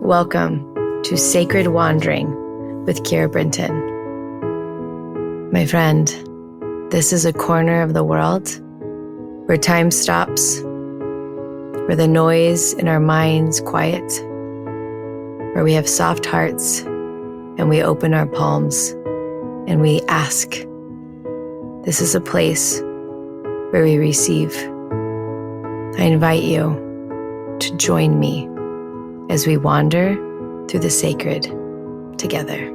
Welcome to Sacred Wandering with Keira. My friend, this is a corner of the world where time stops, where the noise in our minds quiet, where we have soft hearts and we open our palms and we ask. This is a place where we receive. I invite you to join me as we wander through the sacred together.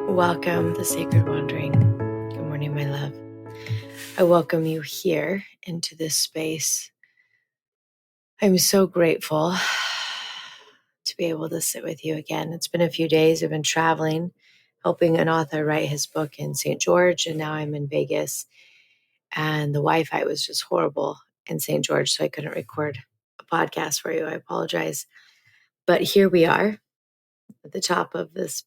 Welcome to Sacred Wandering. Good morning, my love. I welcome you here into this space. I'm so grateful to be able to sit with you again. It's been a few days. I've been traveling, helping an author write his book in St. George, and now I'm in Vegas. And the Wi-Fi was just horrible in St. George, so I couldn't record a podcast for you. I apologize. But here we are at the top of this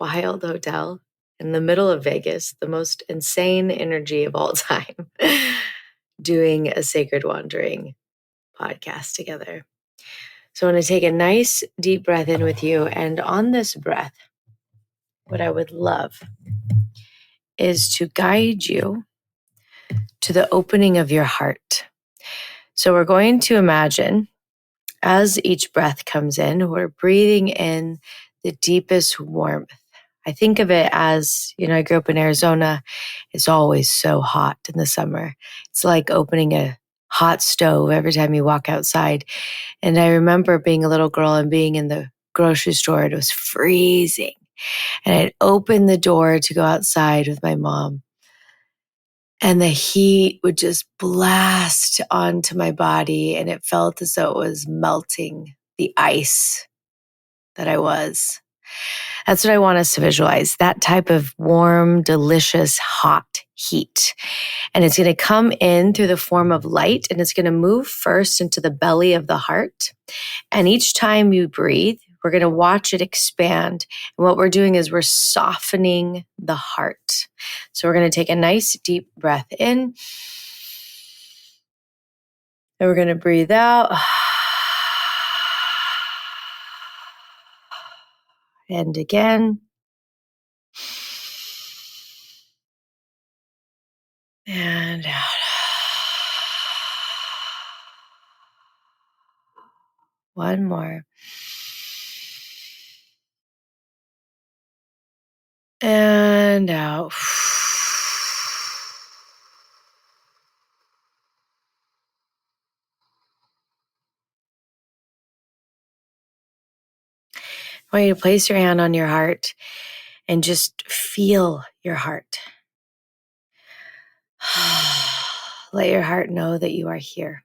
wild hotel in the middle of Vegas, the most insane energy of all time, doing a Sacred Wandering podcast together. So I want to take a nice deep breath in with you. And on this breath, what I would love is to guide you to the opening of your heart. So we're going to imagine as each breath comes in, we're breathing in the deepest warmth. I think of it as, I grew up in Arizona. It's always so hot in the summer. It's like opening a hot stove every time you walk outside. And I remember being a little girl and being in the grocery store. It was freezing. And I'd open the door to go outside with my mom. And the heat would just blast onto my body, and it felt as though it was melting the ice that I was. That's what I want us to visualize, that type of warm, delicious, hot heat. And it's going to come in through the form of light, and it's going to move first into the belly of the heart. And each time you breathe, we're going to watch it expand. And what we're doing is we're softening the heart. So we're going to take a nice deep breath in. And we're going to breathe out. And again. And out. One more. And out. I want you to place your hand on your heart and just feel your heart. Let your heart know that you are here.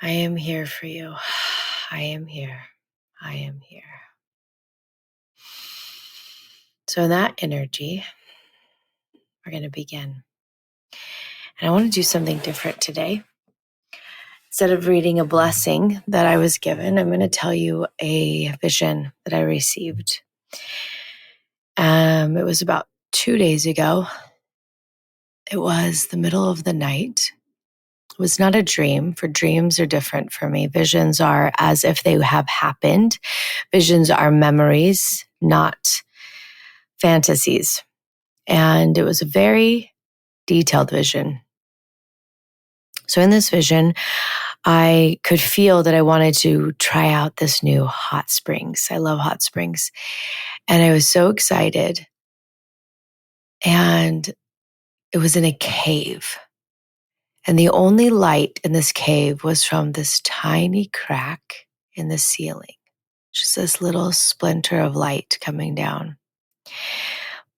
I am here for you. I am here. I am here. So in that energy, we're going to begin. And I want to do something different today. Instead of reading a blessing that I was given, I'm going to tell you a vision that I received. It was about 2 days ago. It was the middle of the night. It was not a dream, for dreams are different for me. Visions are as if they have happened. Visions are memories, not fantasies. And it was a very detailed vision. So in this vision, I could feel that I wanted to try out this new hot springs. I love hot springs. And I was so excited. And it was in a cave. And the only light in this cave was from this tiny crack in the ceiling. Just this little splinter of light coming down.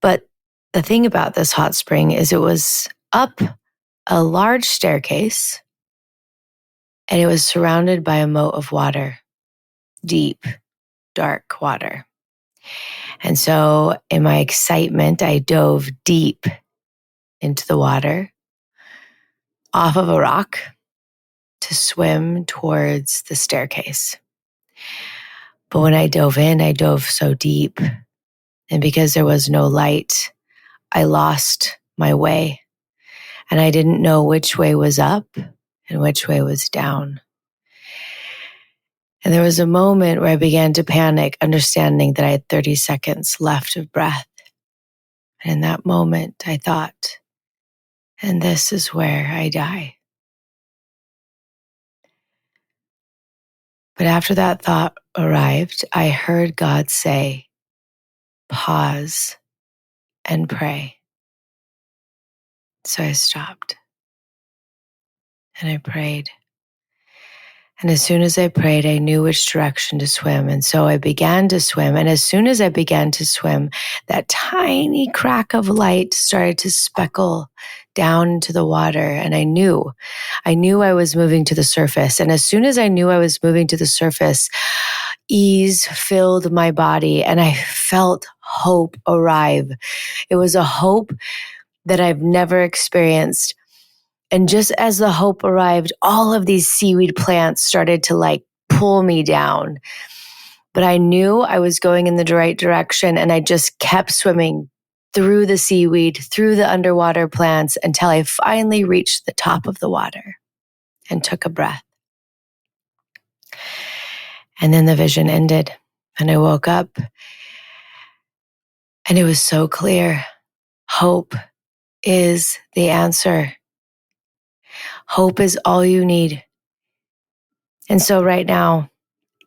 But the thing about this hot spring is it was up a large staircase, and it was surrounded by a moat of water, deep, dark water. And so in my excitement, I dove deep into the water, off of a rock, to swim towards the staircase. But when I dove in, I dove so deep. And because there was no light, I lost my way. And I didn't know which way was up and which way was down. And there was a moment where I began to panic, understanding that I had 30 seconds left of breath. And in that moment, I thought, and this is where I die. But after that thought arrived, I heard God say, pause and pray. So I stopped and I prayed. And as soon as I prayed, I knew which direction to swim. And so I began to swim. And as soon as I began to swim, that tiny crack of light started to speckle down into the water. And I knew I was moving to the surface. And as soon as I knew I was moving to the surface, ease filled my body and I felt hope arrive. It was a hope that I've never experienced. And just as the hope arrived, all of these seaweed plants started to pull me down. But I knew I was going in the right direction and I just kept swimming through the seaweed, through the underwater plants until I finally reached the top of the water and took a breath. And then the vision ended and I woke up and it was so clear. Hope is the answer. Hope is all you need. And so right now,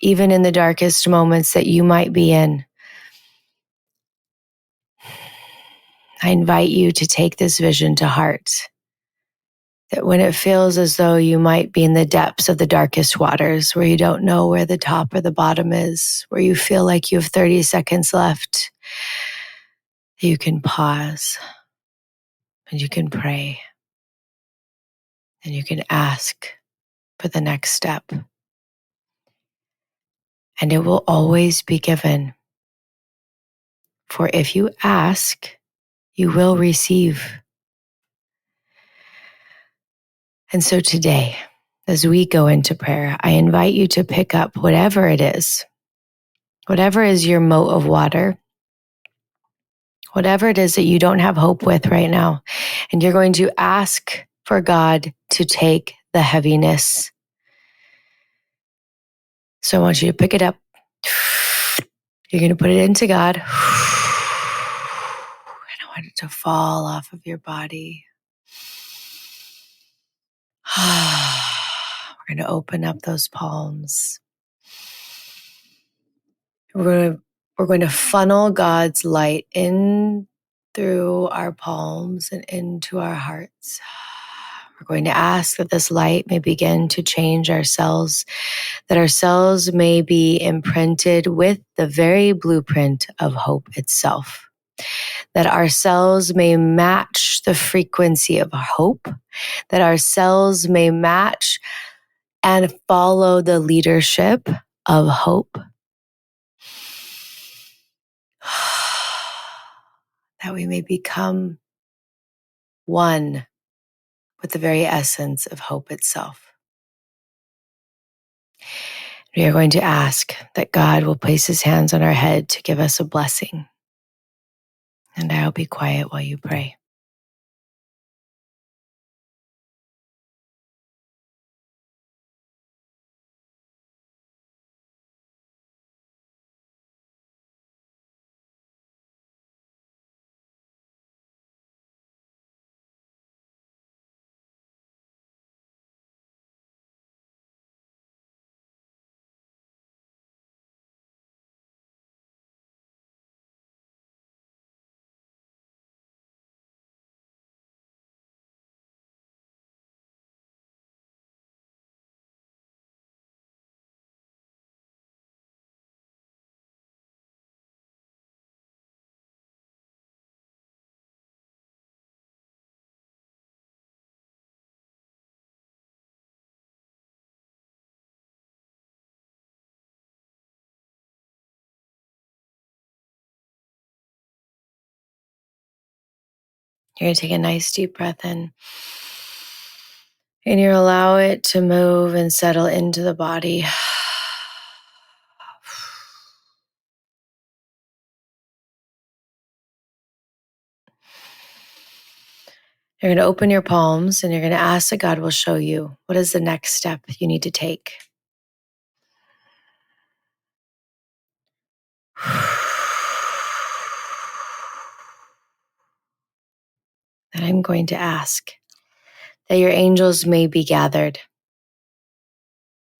even in the darkest moments that you might be in, I invite you to take this vision to heart. That when it feels as though you might be in the depths of the darkest waters, where you don't know where the top or the bottom is, where you feel like you have 30 seconds left, you can pause and you can pray and you can ask for the next step. And it will always be given. For if you ask, you will receive. And so today, as we go into prayer, I invite you to pick up whatever it is your moat of water, whatever it is that you don't have hope with right now. And you're going to ask for God to take the heaviness. So I want you to pick it up. You're going to put it into God. And I want it to fall off of your body. We're going to open up those palms. We're going to funnel God's light in through our palms and into our hearts. We're going to ask that this light may begin to change our cells, that our cells may be imprinted with the very blueprint of hope itself, that our cells may match the frequency of hope, that our cells may match and follow the leadership of hope. That we may become one with the very essence of hope itself. We are going to ask that God will place his hands on our head to give us a blessing. And I'll be quiet while you pray. You're going to take a nice deep breath in. And you allow it to move and settle into the body. You're going to open your palms and you're going to ask that God will show you what is the next step you need to take. That I'm going to ask that your angels may be gathered,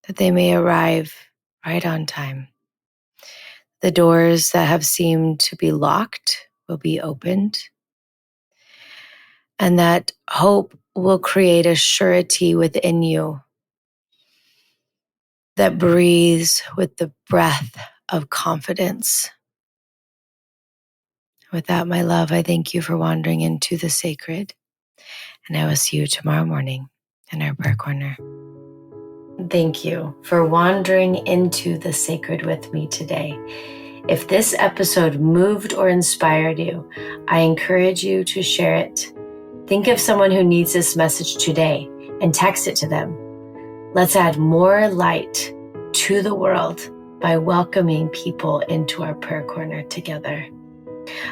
that they may arrive right on time. The doors that have seemed to be locked will be opened, and that hope will create a surety within you that breathes with the breath of confidence. With that, my love, I thank you for wandering into the sacred, and I will see you tomorrow morning in our prayer corner. Thank you for wandering into the sacred with me today. If this episode moved or inspired you, I encourage you to share it. Think of someone who needs this message today and text it to them. Let's add more light to the world by welcoming people into our prayer corner together.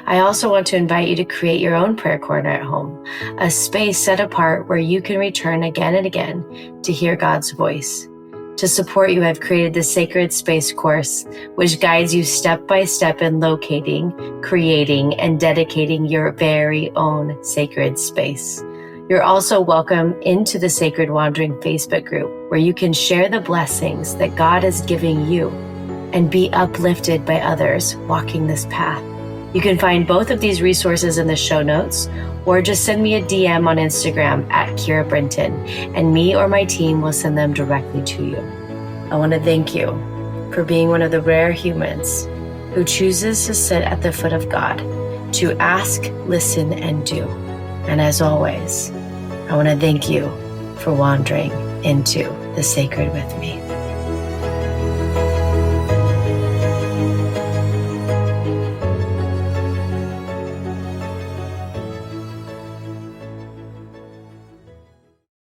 I also want to invite you to create your own prayer corner at home, a space set apart where you can return again and again to hear God's voice. To support you, I've created the Sacred Space course, which guides you step by step in locating, creating, and dedicating your very own sacred space. You're also welcome into the Sacred Wandering Facebook group, where you can share the blessings that God is giving you and be uplifted by others walking this path. You can find both of these resources in the show notes, or just send me a DM on Instagram at Keira Brinton, and me or my team will send them directly to you. I want to thank you for being one of the rare humans who chooses to sit at the foot of God, to ask, listen, and do. And as always, I want to thank you for wandering into the sacred with me.